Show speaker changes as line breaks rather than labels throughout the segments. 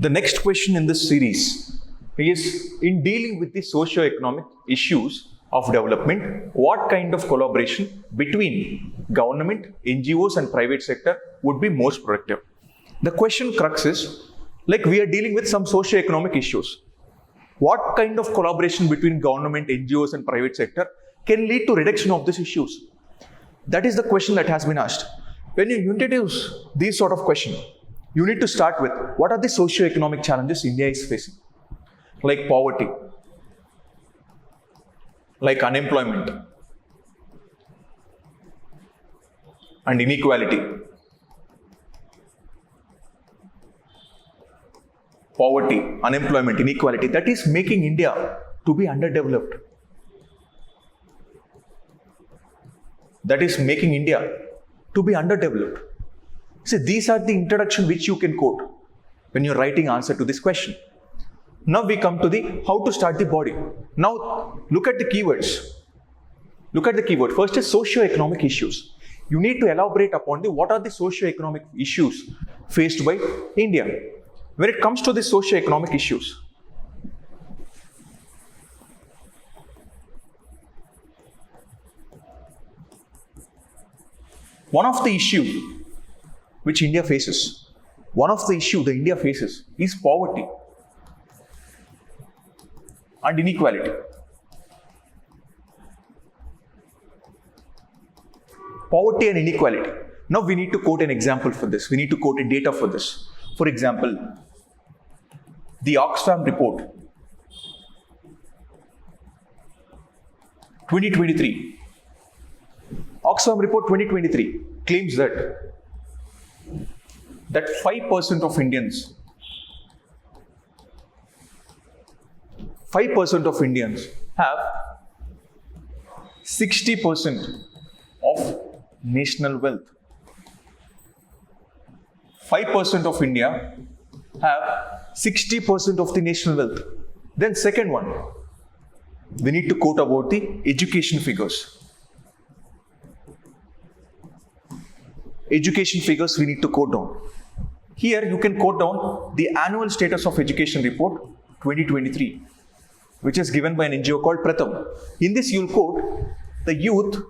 The next question in this series is, in dealing with the socio-economic issues of development, what kind of collaboration between government, NGOs and private sector would be most productive? The question crux is, like, we are dealing with some socio-economic issues. What kind of collaboration between government, NGOs and private sector can lead to reduction of these issues? That is the question that has been asked. When you introduce these sort of questions, you need to start with what are the socio-economic challenges India is facing, like poverty, like unemployment and inequality. Poverty, unemployment, inequality, that is making India to be underdeveloped. That is making India to be underdeveloped. See, these are the introduction which you can quote when you're writing answer to this question. Now we come to the how to start the body. Now look at the keywords. Look at the keyword. First is socio-economic issues. You need to elaborate upon the what are the socio-economic issues faced by India. When it comes to the socio-economic issues, one of the issues which India faces, is poverty and inequality. Poverty and inequality. Now we need to quote an example for this. We need to quote a data for this. For example, the Oxfam report 2023. Oxfam report 2023 claims that 5% of Indians have 60% of national wealth. 5% of India have 60% of the national wealth. Then second one, we need to quote about the education figures. Education figures we need to quote down. Here you can quote down the annual status of education report 2023, which is given by an NGO called Pratham. In this you will quote the youth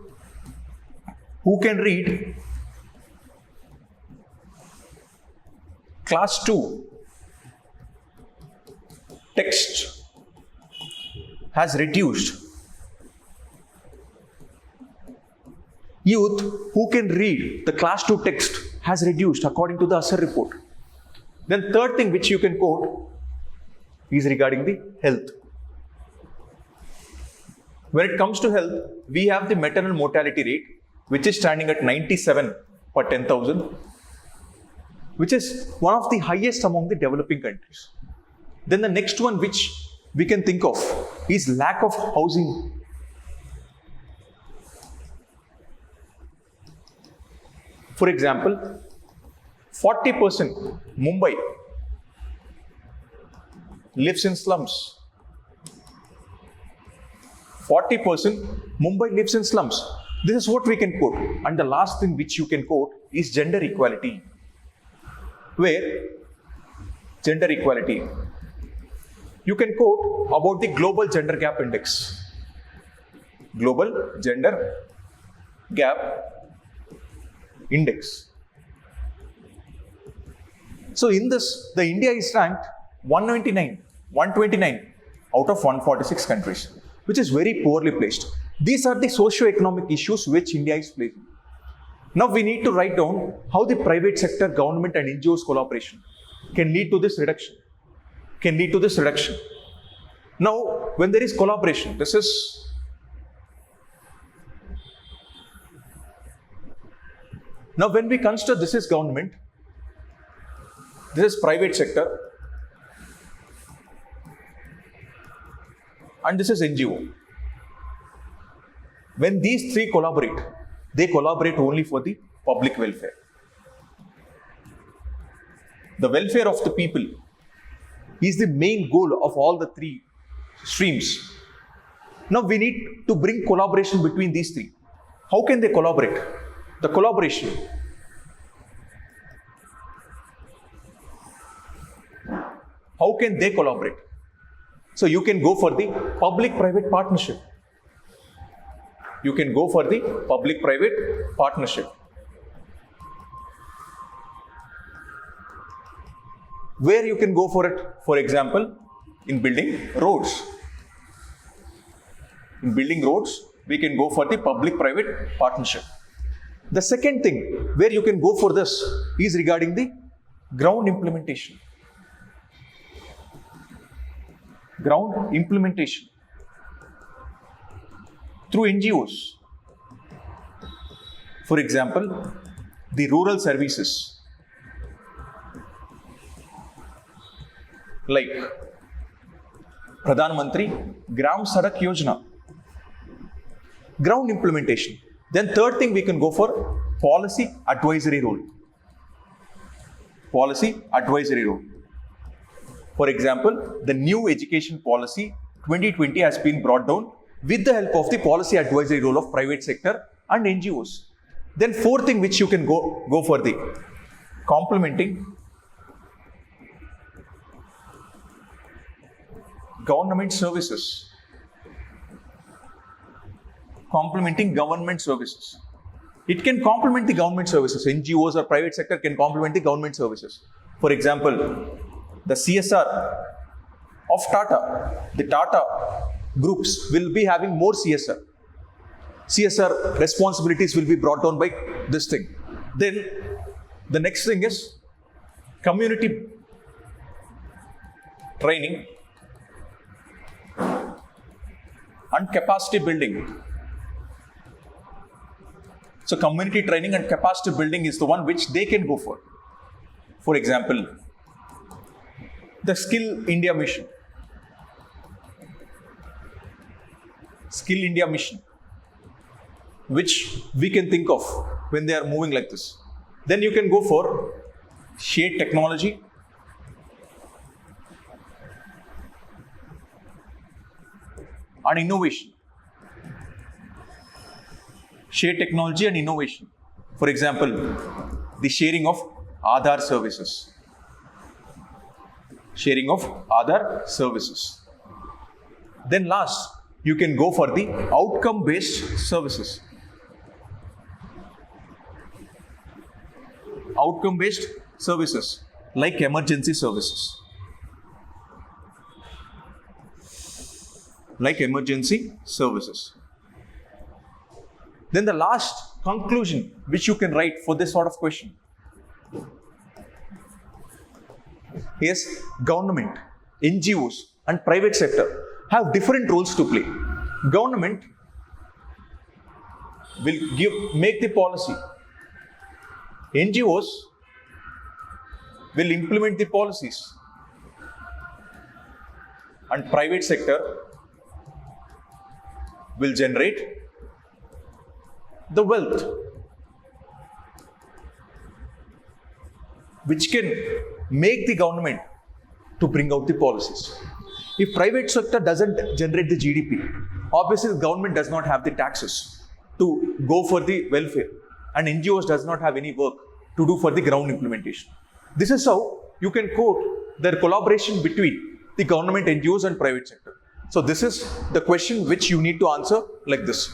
who can read class 2 text has reduced. Youth who can read the class 2 text has reduced according to the ASER report. Then third thing which you can quote is regarding the health. When it comes to health, we have the maternal mortality rate which is standing at 97 per 10,000, which is one of the highest among the developing countries. Then the next one which we can think of is lack of housing. For example, 40% Mumbai lives in slums. 40% Mumbai lives in slums. This is what we can quote. And the last thing which you can quote is gender equality. Where gender equality, you can quote about the global gender gap index. Global gender gap index. So in this, the India is ranked 129 out of 146 countries, which is very poorly placed. These are the socio-economic issues which India is facing. Now we need to write down how the private sector, government and NGOs collaboration can lead to this reduction. Now when there is collaboration, now when we consider this is government, this is private sector, and this is NGO. When these three collaborate, they collaborate only for the public welfare. The welfare of the people is the main goal of all the three streams. Now we need to bring collaboration between these three. How can they collaborate? The collaboration How can they collaborate? So you can go for the public-private partnership. You can go for the public-private partnership. Where you can go for it? For example, in building roads. In building roads, we can go for the public-private partnership. The second thing where you can go for this is regarding the ground implementation. Ground implementation through NGOs. For example, the rural services like Pradhan Mantri Gram Sadak Yojana. Ground implementation. Then third thing we can go for policy advisory role. Policy advisory role. For example, the new education policy 2020 has been brought down with the help of the policy advisory role of private sector and NGOs. Then fourth thing which you can go for the complementing government services. Complementing government services. It can complement the government services. NGOs or private sector can complement the government services. For example, the CSR of Tata, the Tata groups will be having more CSR. CSR responsibilities will be brought down by this thing. Then the next thing is community training and capacity building. So community training and capacity building is the one which they can go for. For example, the Skill India Mission. Skill India Mission, which we can think of when they are moving like this. Then you can go for shared technology, and innovation. Shared technology and innovation. For example, the sharing of Aadhaar services. Sharing of Aadhaar services. Then last, you can go for the outcome-based services. Outcome-based services like emergency services. Like emergency services. Then the last conclusion which you can write for this sort of question is government, NGOs and private sector have different roles to play. Government will make the policy. NGOs will implement the policies. And private sector will generate the wealth, which can make the government to bring out the policies. If private sector doesn't generate the GDP, obviously the government does not have the taxes to go for the welfare, and NGOs does not have any work to do for the ground implementation. This is how you can quote the collaboration between the government, NGOs and private sector. So this is the question which you need to answer like this.